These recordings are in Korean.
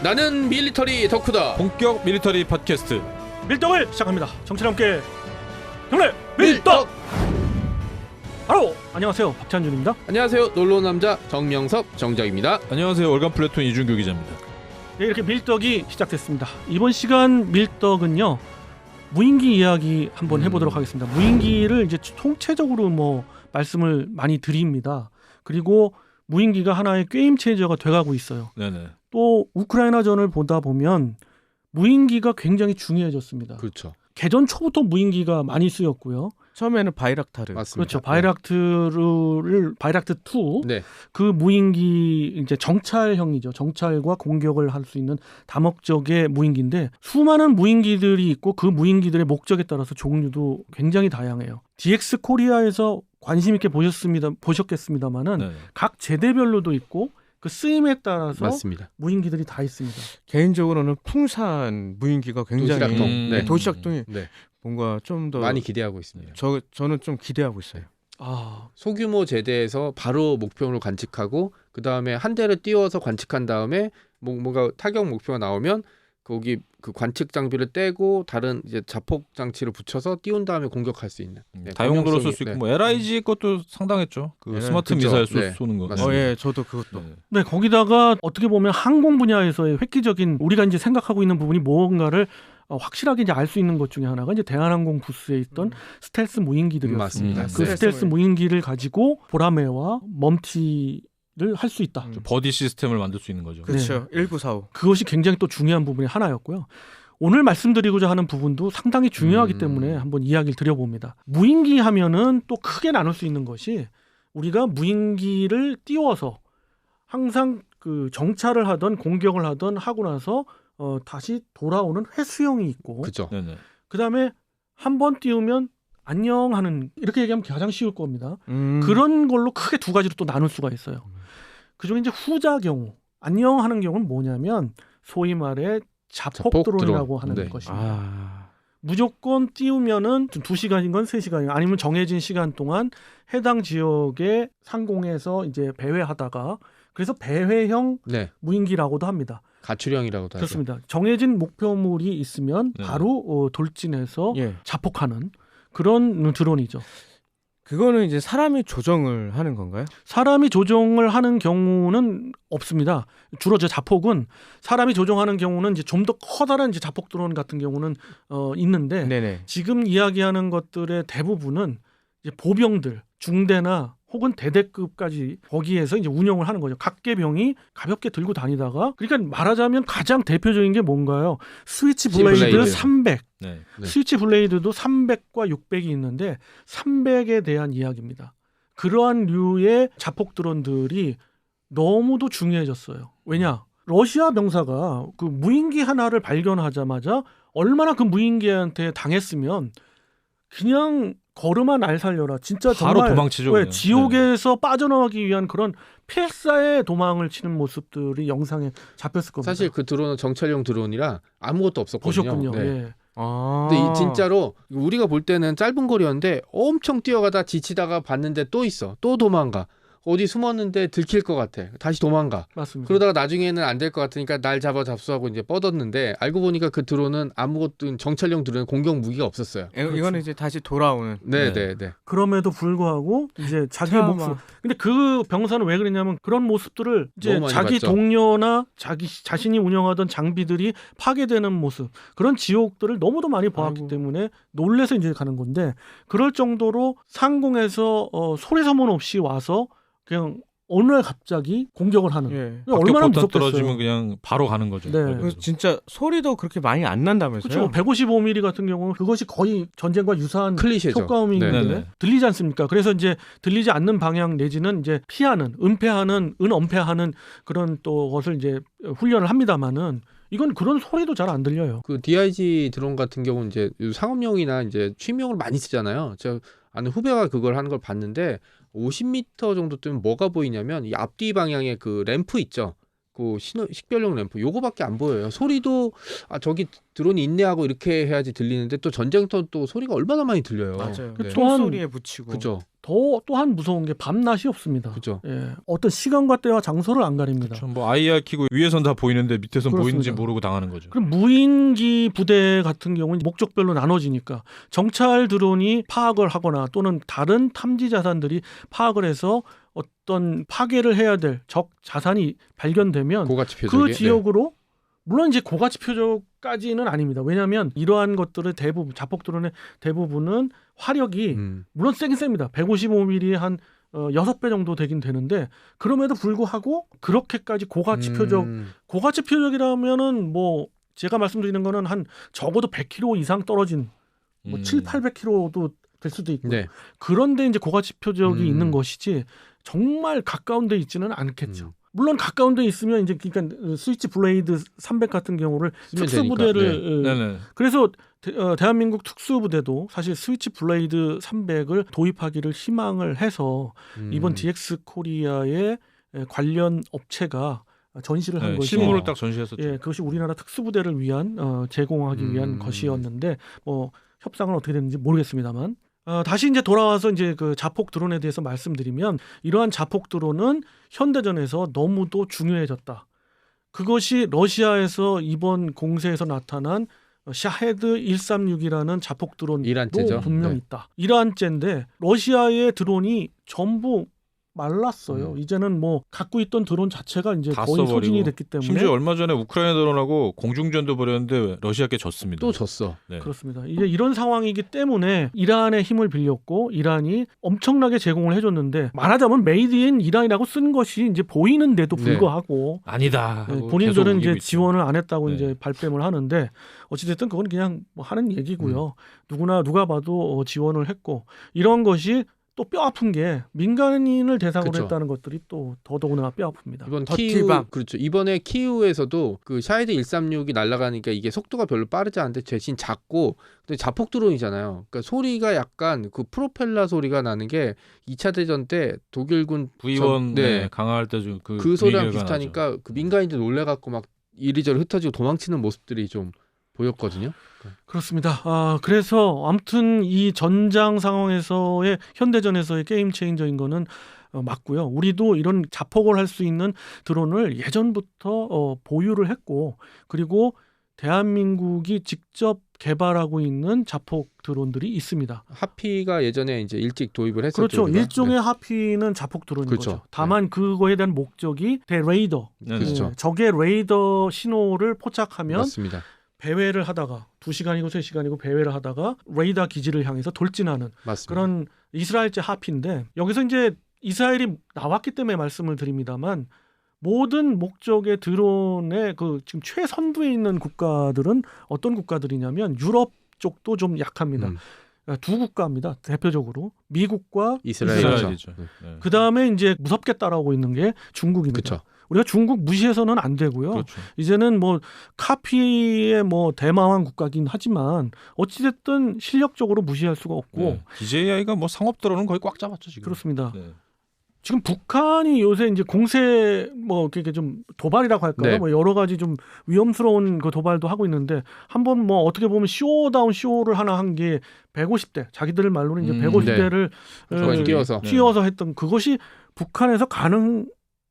나는 밀리터리 덕후다. 본격 밀리터리 팟캐스트 밀떡을 시작합니다. 정치와 함께 경례 밀떡. 바로 안녕하세요, 박찬준입니다. 안녕하세요, 놀러온 남자 정명섭 정작입니다. 안녕하세요. 월간 플래톤 이준교 기자입니다. 네, 이렇게 밀떡이 시작됐습니다. 이번 시간 밀떡은요, 무인기 이야기 한번 해보도록 하겠습니다. 무인기를 이제 총체적으로 뭐 말씀을 많이 드립니다. 그리고 무인기가 하나의 게임 체인저가 돼가고 있어요. 네네. 또 우크라이나전을 보다 보면 무인기가 굉장히 중요해졌습니다. 그렇죠. 개전 초부터 무인기가 많이 쓰였고요. 처음에는 바이락타르. 맞습니다. 그렇죠. 바이락트 2. 네. 그 무인기 이제 정찰형이죠. 정찰과 공격을 할 수 있는 다목적의 무인기인데 수많은 무인기들이 있고 그 무인기들의 목적에 따라서 종류도 굉장히 다양해요. DX 코리아에서 관심 있게 보셨겠습니다만은 네. 각 제대별로도 있고 그 쓰임에 따라서 맞습니다. 무인기들이 다 있습니다. 개인적으로는 풍산 무인기가 굉장히 도시락동. 네. 도시락동이 네. 뭔가 좀 더 많이 기대하고 있습니다. 저는 좀 기대하고 있어요. 아, 소규모 제대에서 바로 목표를 관측하고 그 다음에 한 대를 띄워서 관측한 다음에 뭔가 타격 목표가 나오면 거기 그 관측 장비를 떼고 다른 이제 자폭 장치를 붙여서 띄운 다음에 공격할 수 있는. 네, 다용도로 쓸 수 방향성이- 있고 뭐 LIG 것도 상당했죠. 그 네, 스마트 그쵸. 미사일 네. 쏘는 거. 맞습니다. 예, 저도 그것도. 네. 네, 거기다가 어떻게 보면 항공 분야에서의 획기적인 우리가 이제 생각하고 있는 부분이 무언가를 확실하게 이제 알 수 있는 것 중에 하나가 이제 대한항공 부스에 있던 스텔스 무인기들이었습니다. 맞습니다. 그 스텔스 스텔스 무인기를 가지고 보라매와 멈티를 할 수 있다. 버디 시스템을 만들 수 있는 거죠. 그렇죠. 1945. 그것이 굉장히 또 중요한 부분의 하나였고요. 오늘 말씀드리고자 하는 부분도 상당히 중요하기 때문에 한번 이야기를 드려봅니다. 무인기 하면은 또 크게 나눌 수 있는 것이 우리가 무인기를 띄워서 항상 그 정찰을 하던 공격을 하던 하고 나서 다시 돌아오는 회수형이 있고 그죠. 네네. 그다음에 한 번 띄우면 안녕하는, 이렇게 얘기하면 가장 쉬울 겁니다. 음. 그런 걸로 크게 두 가지로 또 나눌 수가 있어요. 그중에 이제 후자 경우, 안녕하는 경우는 뭐냐면 소위 말해 자폭 자폭 드론이라고 드론. 하는 네. 것입니다. 아. 무조건 띄우면은 2시간이건 3시간 아니면 정해진 시간 동안 해당 지역의 상공에서 이제 배회하다가, 그래서 배회형 네. 무인기라고도 합니다. 가출형이라고도 하죠. 그렇습니다. 정해진 목표물이 있으면 네. 바로 돌진해서 예. 자폭하는 그런 드론이죠. 그거는 이제 사람이 조정을 하는 건가요? 사람이 조정을 하는 경우는 없습니다. 주로 저 자폭은 사람이 조정하는 경우는 이제 좀 더 커다란 이제 자폭 드론 같은 경우는 있는데 네네. 지금 이야기하는 것들의 대부분은 이제 보병들, 중대나 혹은 대대급까지 거기에서 이제 운영을 하는 거죠. 각계병이 가볍게 들고 다니다가, 그러니까 말하자면 가장 대표적인 게 뭔가요? 스위치 블레이드 블레이드. 300. 네. 네. 스위치 블레이드도 300과 600이 있는데 300에 대한 이야기입니다. 그러한 류의 자폭 드론들이 너무도 중요해졌어요. 왜냐? 러시아 병사가 그 무인기 하나를 발견하자마자 얼마나 그 무인기한테 당했으면 그냥 걸음아 날 살려라. 진짜 바로 정말 도망치죠. 왜 그냥. 지옥에서 빠져나가기 위한 그런 필사의 도망을 치는 모습들이 영상에 잡혔을 겁니다. 사실 그 드론은 정찰용 드론이라 아무것도 없었거든요. 보셨군요. 네. 예. 아. 근데 진짜로 우리가 볼 때는 짧은 거리였는데 엄청 뛰어가다 지치다가 봤는데 또 있어. 또 도망가. 어디 숨었는데 들킬 것 같아. 다시 도망가. 맞습니다. 그러다가 나중에는 안 될 것 같으니까 날 잡아 잡수하고 이제 뻗었는데 알고 보니까 그 드론은 아무것도 정찰용 드론은 공격 무기가 없었어요. 이거는 이제 다시 돌아오는. 네, 네. 네, 네. 그럼에도 불구하고 이제 자기의 트라우마. 목숨. 근데 그 병사는 왜 그랬냐면 그런 모습들을 이제 너무 많이 자기 봤죠. 동료나 자신이 운영하던 장비들이 파괴되는 모습, 그런 지옥들을 너무도 많이 보았기 아이고. 때문에 놀래서 이제 가는 건데, 그럴 정도로 상공에서 소리 소문 없이 와서 그냥 어느 날 갑자기 공격을 하는. 예. 얼마나 박격포탄 무섭겠어요. 떨어지면 그냥 바로 가는 거죠. 네. 그래서. 그 진짜 소리도 그렇게 많이 안 난다면서요? 그렇죠. 155mm 같은 경우는 그것이 거의 전쟁과 유사한 클리셰죠. 효과음인데 네, 네. 들리지 않습니까? 그래서 이제 들리지 않는 방향 내지는 이제 피하는, 은엄폐하는 그런 또 것을 이제 훈련을 합니다만은 이건 그런 소리도 잘 안 들려요. 그 DIG 드론 같은 경우는 이제 상업용이나 이제 취미용으로 많이 쓰잖아요. 제가 아는 후배가 그걸 하는 걸 봤는데 50m 정도 뜨면 뭐가 보이냐면 이 앞뒤 방향에 그 램프 있죠. 그 식별용 램프 요거밖에 안 보여요. 소리도 아 저기 드론이 있네 하고 이렇게 해야지 들리는데 또 전쟁터 또 소리가 얼마나 많이 들려요. 맞아요. 네. 또한 총소리에 붙이고. 그죠. 또한 무서운 게 밤낮이 없습니다. 그죠. 예, 어떤 시간과 때와 장소를 안 가립니다. 좀 뭐 IR 키고 위에선 다 보이는데 밑에선 그렇습니다. 보이는지 모르고 당하는 거죠. 그럼 무인기 부대 같은 경우는 목적별로 나눠지니까 정찰 드론이 파악을 하거나 또는 다른 탐지 자산들이 파악을 해서 어떤 파괴를 해야 될 적 자산이 발견되면 고가치 표적에. 그 지역으로 물론 이제 고가치 표적까지는 아닙니다. 왜냐하면 이러한 것들의 대부분 자폭 드론의 대부분은 화력이 물론 세긴 셉니다. 155mm 한 6배 정도 되긴 되는데 그럼에도 불구하고 그렇게까지 고가치 표적 고가치 표적이라면은 뭐 제가 말씀드리는 거는 한 적어도 100km 이상 떨어진 뭐 700-800km도 될 수도 있고 네. 그런데 이제 고가치 표적이 있는 것이지 정말 가까운 데 있지는 않겠죠. 물론 가까운 데 있으면 이제 그러니까 스위치 블레이드 300 같은 경우를 쓰면 특수부대를 네네. 그래서 대한민국 특수부대도 사실 스위치 블레이드 300을 도입하기를 희망을 해서 이번 DX 코리아의 관련 업체가 전시를 한 것이 실물을 딱 전시했었죠. 예, 그것이 우리나라 특수부대를 위한 제공하기 위한 것이었는데 뭐 협상은 어떻게 됐는지 모르겠습니다만 다시 이제 돌아와서 이제 그 자폭 드론에 대해서 말씀드리면 이러한 자폭 드론은 현대전에서 너무도 중요해졌다. 그것이 러시아에서 이번 공세에서 나타난 샤헤드 136이라는 자폭 드론도 이란제죠. 분명히 네. 있다. 이란제인데 러시아의 드론이 전부 말랐어요. 이제는 뭐 갖고 있던 드론 자체가 이제 다 거의 써버리고. 소진이 됐기 때문에 심지어 얼마 전에 우크라이나 드론하고 공중전도 벌였는데 러시아께 졌습니다. 또 졌어. 네. 그렇습니다. 이제 이런 상황이기 때문에 이란의 힘을 빌렸고 이란이 엄청나게 제공을 해줬는데 말하자면 메이드 인 이란이라고 쓴 것이 이제 보이는데도 네. 불구하고 아니다. 네, 하고 본인들은 계속 이제 우기고 있죠. 지원을 안 했다고 네. 이제 발뺌을 하는데 어찌됐든 그건 그냥 뭐 하는 얘기고요. 누가 봐도 지원을 했고 이런 것이 또 뼈 아픈 게 민간인을 대상으로 그쵸. 했다는 것들이 또 더더구나 뼈 아픕니다. 이번 더 키우 티박. 그렇죠. 이번에 키우에서도 그 샤헤드 136이 날아가니까 이게 속도가 별로 빠르지 않은데 대신 작고 근데 자폭 드론이잖아요. 그러니까 소리가 약간 그 프로펠러 소리가 나는 게 2차 대전 때 독일군 V1 네. 강화할 때 좀 그 소리랑 비슷하니까 그 민간인들 놀래갖고 막 이리저리 흩어지고 도망치는 모습들이 좀 보였거든요. 그렇습니다. 그래서 아무튼 이 전장 상황에서의 현대전에서의 게임 체인저인 거는 맞고요. 우리도 이런 자폭을 할 수 있는 드론을 예전부터 보유를 했고 그리고 대한민국이 직접 개발하고 있는 자폭 드론들이 있습니다. 하피가 예전에 이제 일찍 도입을 했었죠. 그렇죠. 우리가. 일종의 하피는 자폭 드론인 그렇죠. 거죠. 다만 그거에 대한 목적이 레이더, 네. 그렇죠. 적의 레이더 신호를 네. 포착하면 맞습니다. 배회를 하다가 2시간이고 3시간이고 배회를 하다가 레이더 기지를 향해서 돌진하는 맞습니다. 그런 이스라엘제 하피인데 여기서 이제 이스라엘이 나왔기 때문에 말씀을 드립니다만 모든 목적의 드론의 그 지금 최선두에 있는 국가들은 어떤 국가들이냐면 유럽 쪽도 좀 약합니다. 두 국가입니다. 대표적으로 미국과 이스라엘이죠. 이스라엘이죠. 네. 네. 그 다음에 이제 무섭게 따라오고 있는 게 중국입니다. 그렇죠. 우리가 중국 무시해서는 안 되고요. 그렇죠. 이제는 뭐 카피의 뭐 대마왕 국가긴 하지만 어찌됐든 실력적으로 무시할 수가 없고 네. DJI가 뭐 상업 드론은 거의 꽉 잡았죠 지금. 그렇습니다. 네. 지금 북한이 요새 이제 공세 뭐 이렇게 좀 도발이라고 할까요? 네. 뭐 여러 가지 좀 위험스러운 그 도발도 하고 있는데 한번 뭐 어떻게 보면 쇼다운 쇼를 하나 한 게 150대 자기들 말로는 이제 150대를 저걸 띄워서. 튀어서 했던 그것이 북한에서 가능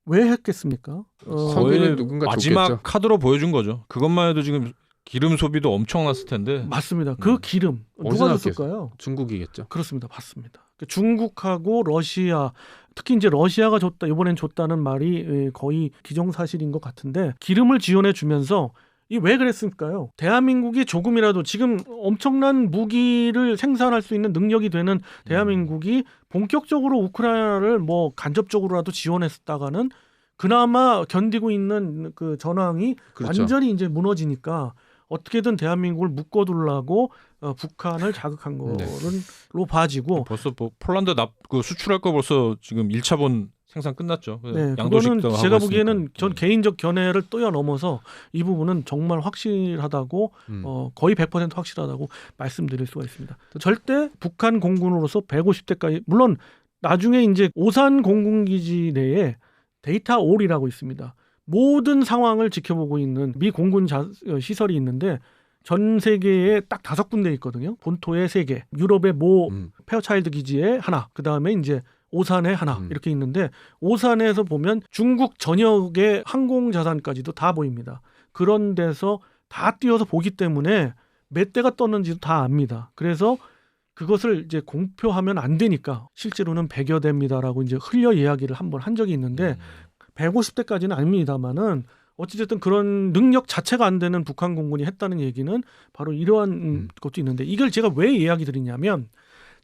왜 했겠습니까? 성균이 거의 누군가 마지막 줬겠죠. 카드로 보여준 거죠. 그것만 해도 지금 기름 소비도 엄청났을 텐데. 맞습니다. 그 기름 어디서 누가 줬을까요? 중국이겠죠. 그렇습니다. 맞습니다. 중국하고 러시아 특히 이제 러시아가 줬다 이번엔 줬다는 말이 거의 기정사실인 것 같은데 기름을 지원해 주면서 이 왜 그랬을까요? 대한민국이 조금이라도 지금 엄청난 무기를 생산할 수 있는 능력이 되는 대한민국이 본격적으로 우크라이나를 뭐 간접적으로라도 지원했다가는 그나마 견디고 있는 그 전황이 그렇죠. 완전히 이제 무너지니까 어떻게든 대한민국을 묶어두려고 북한을 자극한 거로 봐지고 벌써 뭐 폴란드 그 수출할 거 벌써 지금 1차본 생산 끝났죠. 네, 양도식도 그거는 하고 제가 있으니까. 보기에는 전 네. 개인적 견해를 뛰어넘어서 이 부분은 정말 확실하다고 거의 100% 확실하다고 말씀드릴 수가 있습니다. 절대 북한 공군으로서 150대까지 물론 나중에 이제 오산 공군기지 내에 데이터 올이라고 있습니다. 모든 상황을 지켜보고 있는 미 공군 시설이 있는데 전 세계에 딱 5군데 있거든요. 본토에 3개, 유럽의 모 페어차일드 기지에 하나, 그 다음에 이제 오산에 하나 이렇게 있는데 오산에서 보면 중국 전역의 항공 자산까지도 다 보입니다. 그런 데서 다 띄워서 보기 때문에 몇 대가 떴는지도 다 압니다. 그래서 그것을 이제 공표하면 안 되니까 실제로는 100여 대입니다라고 이제 흘려 이야기를 한번 한 적이 있는데 150대까지는 아닙니다만은 어찌됐든 그런 능력 자체가 안 되는 북한 공군이 했다는 얘기는 바로 이러한 것도 있는데 이걸 제가 왜 이야기 드리냐면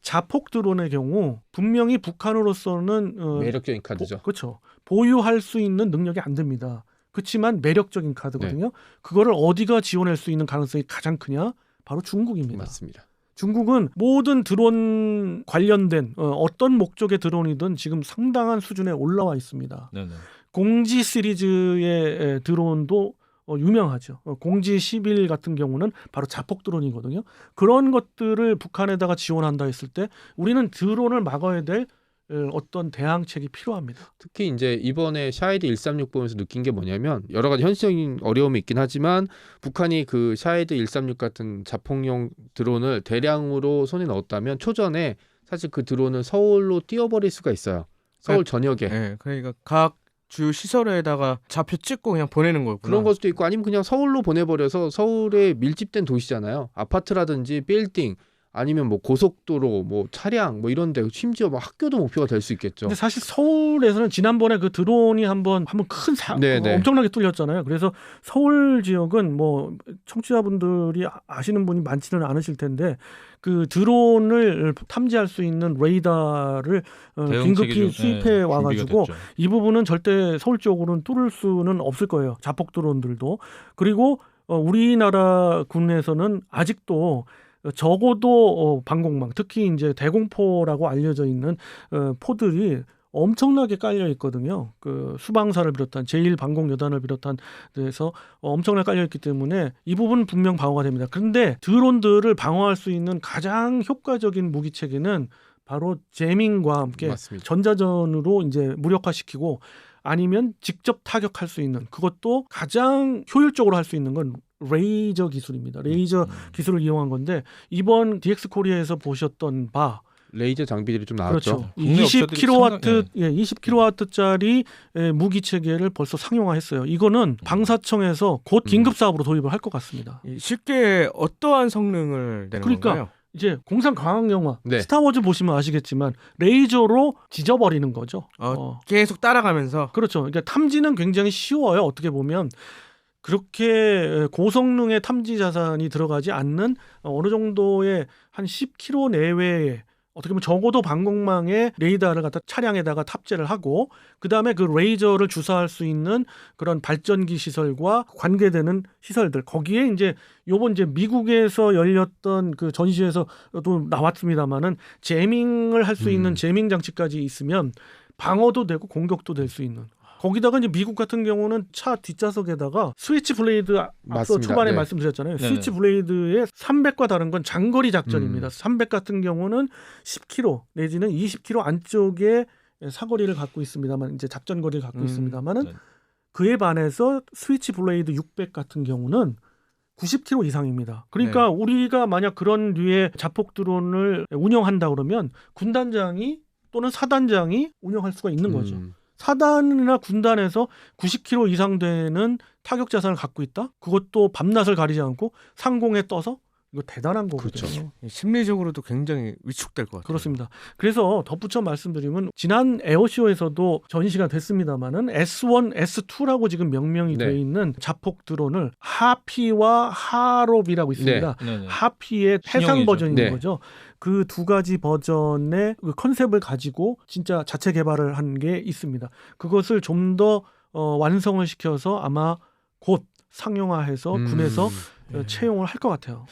자폭 드론의 경우 분명히 북한으로서는 매력적인 카드죠. 그렇죠. 보유할 수 있는 능력이 안 됩니다. 그렇지만 매력적인 카드거든요. 그거를 어디가 지원할 수 있는 가능성이 가장 크냐? 바로 중국입니다. 맞습니다. 중국은 모든 드론 관련된 어떤 목적의 드론이든 지금 상당한 수준에 올라와 있습니다. 네네. 공지 시리즈의 드론도 유명하죠. 공지 11 같은 경우는 바로 자폭 드론이거든요. 그런 것들을 북한에다가 지원한다 했을 때 우리는 드론을 막아야 될 어떤 대항책이 필요합니다. 특히 이제 이번에 샤헤드 136 보면서 느낀 게 뭐냐면 여러 가지 현실적인 어려움이 있긴 하지만 북한이 그 샤헤드 136 같은 자폭용 드론을 대량으로 손에 넣었다면 초전에 사실 그 드론을 서울로 띄워버릴 수가 있어요. 서울 전역에. 네, 그러니까 각 주 시설에다가 좌표 찍고 그냥 보내는 거구나. 그런 걸 수도 있고 아니면 그냥 서울로 보내버려서 서울에 밀집된 도시잖아요. 아파트라든지 빌딩 아니면 뭐 고속도로, 뭐 차량, 뭐 이런데 심지어 뭐 학교도 목표가 될 수 있겠죠. 근데 사실 서울에서는 지난번에 그 드론이 한번 큰 엄청나게 뚫렸잖아요. 그래서 서울 지역은 뭐 청취자분들이 아시는 분이 많지는 않으실 텐데 그 드론을 탐지할 수 있는 레이더를 긴급히 수입해 와가지고 이 부분은 절대 서울 쪽으로는 뚫을 수는 없을 거예요. 자폭 드론들도. 그리고 우리나라 군에서는 아직도 적어도 방공망, 특히 이제 대공포라고 알려져 있는 포들이 엄청나게 깔려 있거든요. 그 수방사를 비롯한 제1방공여단을 비롯한 데서 엄청나게 깔려 있기 때문에 이 부분은 분명 방어가 됩니다. 그런데 드론들을 방어할 수 있는 가장 효과적인 무기 체계는 바로 제밍과 함께 맞습니다. 전자전으로 이제 무력화시키고 아니면 직접 타격할 수 있는, 그것도 가장 효율적으로 할 수 있는 건 레이저 기술입니다. 레이저 기술을 이용한 건데 이번 DX 코리아에서 보셨던 바 레이저 장비들이 좀 나왔죠. 그렇죠. 20kW, 20kW짜리 무기 체계를 벌써 상용화했어요. 이거는 방사청에서 곧 긴급 사업으로 도입을 할 것 같습니다. 쉽게 어떠한 성능을 내는 건가요? 이제 공상 과학 영화 네. 스타워즈 보시면 아시겠지만 레이저로 지져버리는 거죠. 계속 따라가면서. 그렇죠. 그러니까 탐지는 굉장히 쉬워요. 어떻게 보면 그렇게 고성능의 탐지 자산이 들어가지 않는 어느 정도의 한 10km 내외에 어떻게 보면 적어도 방공망에 레이더를 갖다 차량에다가 탑재를 하고 그다음에 그 레이저를 주사할 수 있는 그런 발전기 시설과 관계되는 시설들, 거기에 이제 요번 이제 미국에서 열렸던 그 전시회에서도 나왔습니다만은 제밍을 할 수 있는 제밍 장치까지 있으면 방어도 되고 공격도 될 수 있는, 거기다가 이제 미국 같은 경우는 차 뒷좌석에다가 스위치 블레이드, 앞서 맞습니다. 초반에 네. 말씀드렸잖아요. 네네. 스위치 블레이드의 300과 다른 건 장거리 작전입니다. 300 같은 경우는 10km 내지는 20km 안쪽에 사거리를 갖고 있습니다만, 이제 작전 거리를 갖고 있습니다만은 네. 그에 반해서 스위치 블레이드 600 같은 경우는 90km 이상입니다. 그러니까 우리가 만약 그런 류의 자폭 드론을 운영한다 그러면 군단장이 또는 사단장이 운영할 수가 있는 거죠. 사단이나 군단에서 90km 이상 되는 타격 자산을 갖고 있다? 그것도 밤낮을 가리지 않고 상공에 떠서, 이거 대단한 거거든요. 그렇죠. 심리적으로도 굉장히 위축될 것 같아요. 그렇습니다. 그래서 덧붙여 말씀드리면 지난 에어쇼에서도 전시가 됐습니다마는 S1, S2라고 지금 명명이 네. 되어 있는 자폭 드론을 하피와 하롭이라고 있습니다. 네네. 하피의 해상 신형이죠. 버전인 네. 거죠. 그 두 가지 버전의 그 컨셉을 가지고 진짜 자체 개발을 한 게 있습니다. 그것을 좀 더 완성을 시켜서 아마 곧 상용화해서 군에서 채용을 할 것 같아요.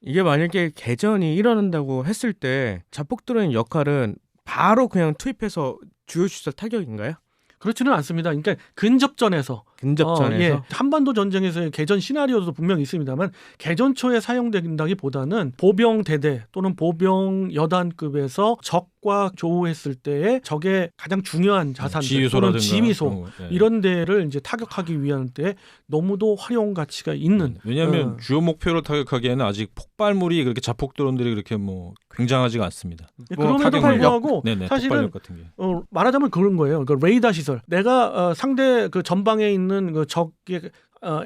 이게 만약에 개전이 일어난다고 했을 때 자폭 드론의 역할은 바로 그냥 투입해서 주요 시설 타격인가요? 그렇지는 않습니다. 그러니까 근접전에서 근접전에서. 한반도 전쟁에서의 개전 시나리오도 분명히 있습니다만 개전 초에 사용된다기보다는 보병 대대 또는 보병 여단급에서 적 적과 조우했을 때에 적의 가장 중요한 자산들 또는 지휘소라든가 지휘소 그런 거, 예. 이런 데를 이제 타격하기 위한 때 너무도 활용 가치가 있는 왜냐하면 주요 목표를 타격하기에는 아직 폭발물이 그렇게 자폭 드론들이 그렇게 뭐 굉장하지가 않습니다. 그럼에도 타격력. 불구하고 네네, 사실은 폭발력 같은 게. 말하자면 그런 거예요. 그 레이더 시설. 내가 상대 그 전방에 있는 그 적의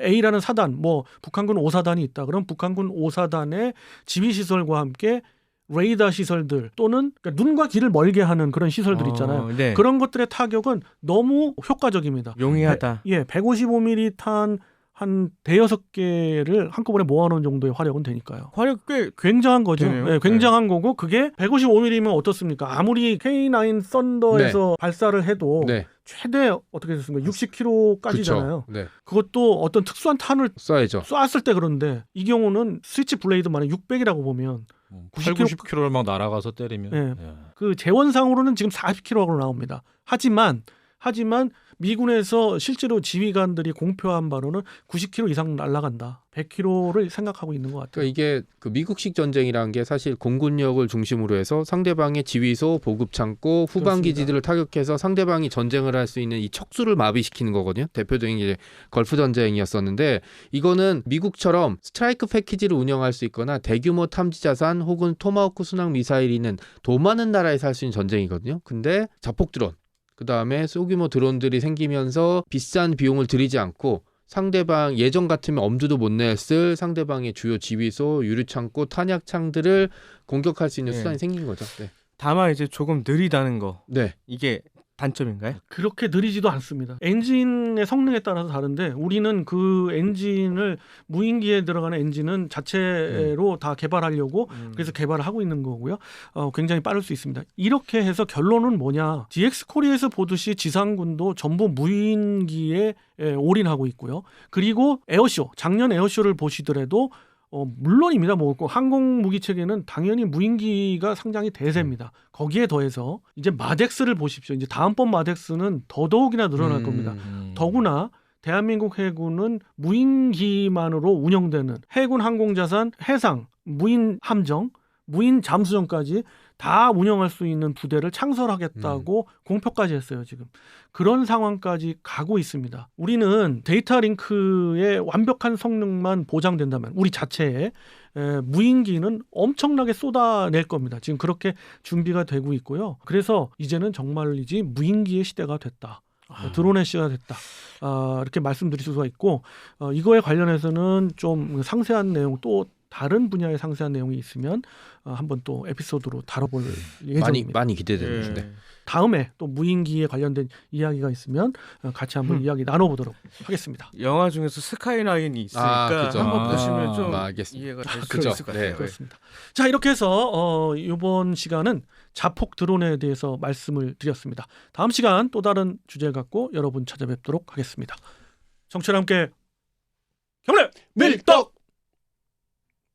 A라는 사단, 뭐 북한군 5사단이 있다. 그럼 북한군 5사단의 지휘 시설과 함께 레이더 시설들 또는 그러니까 눈과 귀를 멀게 하는 그런 시설들 있잖아요. 네. 그런 것들의 타격은 너무 효과적입니다. 용이하다. 155mm 탄 한 대여섯 개를 한꺼번에 모아놓은 정도의 화력은 되니까요. 화력 꽤 굉장한 거죠. 되네요. 네, 굉장한 거고 그게 155mm면 어떻습니까? 아무리 K9 썬더에서 발사를 해도 네. 최대 어떻게 됐습니까? 60km까지잖아요. 그쵸. 네. 그것도 어떤 특수한 탄을 써야죠. 쐈을 때 그런데 이 경우는 스위치 블레이드만에 600이라고 보면 8, 90km를 막 날아가서 때리면. 네. 야. 그 재원상으로는 지금 40km로 나옵니다. 하지만 미군에서 실제로 지휘관들이 공표한 바로는 90km 이상 날아간다. 100km를 생각하고 있는 것 같아요. 그러니까 이게 그 미국식 전쟁이라는 게 사실 공군력을 중심으로 해서 상대방의 지휘소, 보급 창고, 후방 그렇습니다. 기지들을 타격해서 상대방이 전쟁을 할 수 있는 이 척수를 마비시키는 거거든요. 대표적인 게 이제 걸프 전쟁이었었는데 이거는 미국처럼 스트라이크 패키지를 운영할 수 있거나 대규모 탐지 자산 혹은 토마호크 순항 미사일이 있는 도 많은 나라에서 할 수 있는 전쟁이거든요. 근데 자폭 드론 그다음에 소규모 드론들이 생기면서 비싼 비용을 들이지 않고 상대방 예전 같으면 엄두도 못 냈을 상대방의 주요 지휘소, 유류창고, 탄약창들을 공격할 수 있는 네. 수단이 생긴 거죠. 네. 다만 이제 조금 느리다는 거. 네. 이게 단점인가요? 그렇게 느리지도 않습니다. 엔진의 성능에 따라서 다른데 우리는 그 엔진을 무인기에 들어가는 엔진은 자체로 다 개발하려고 그래서 개발을 하고 있는 거고요. 굉장히 빠를 수 있습니다. 이렇게 해서 결론은 뭐냐. DX 코리아에서 보듯이 지상군도 전부 무인기에 올인하고 있고요. 그리고 에어쇼, 작년 에어쇼를 보시더라도 물론입니다. 뭐 항공 무기 체계는 당연히 무인기가 상당히 대세입니다. 거기에 더해서 이제 마덱스를 보십시오. 이제 다음번 마덱스는 더더욱이나 늘어날 겁니다. 더구나 대한민국 해군은 무인기만으로 운영되는 해군 항공자산, 해상, 무인 함정, 무인 잠수정까지 다 운영할 수 있는 부대를 창설하겠다고 공표까지 했어요. 지금 그런 상황까지 가고 있습니다. 우리는 데이터 링크의 완벽한 성능만 보장된다면 우리 자체에 무인기는 엄청나게 쏟아낼 겁니다. 지금 그렇게 준비가 되고 있고요. 그래서 이제는 정말이지 무인기의 시대가 됐다. 드론의 시대가 됐다. 이렇게 말씀드릴 수가 있고 이거에 관련해서는 좀 상세한 내용 또 다른 분야의 상세한 내용이 있으면 한번 또 에피소드로 다뤄볼 예정입니다. 많이 기대됩니다. 네. 다음에 또 무인기에 관련된 이야기가 있으면 같이 한번 이야기 나눠보도록 하겠습니다. 영화 중에서 스카이라인이 있으니까 그죠. 한번 보시면 좀 알겠습니다. 이해가 될 수 그죠. 있을 것 같아요. 네. 그렇습니다. 자, 이렇게 해서 이번 시간은 자폭 드론에 대해서 말씀을 드렸습니다. 다음 시간 또 다른 주제를 갖고 여러분 찾아뵙도록 하겠습니다. 청취자 함께 경례 밀떡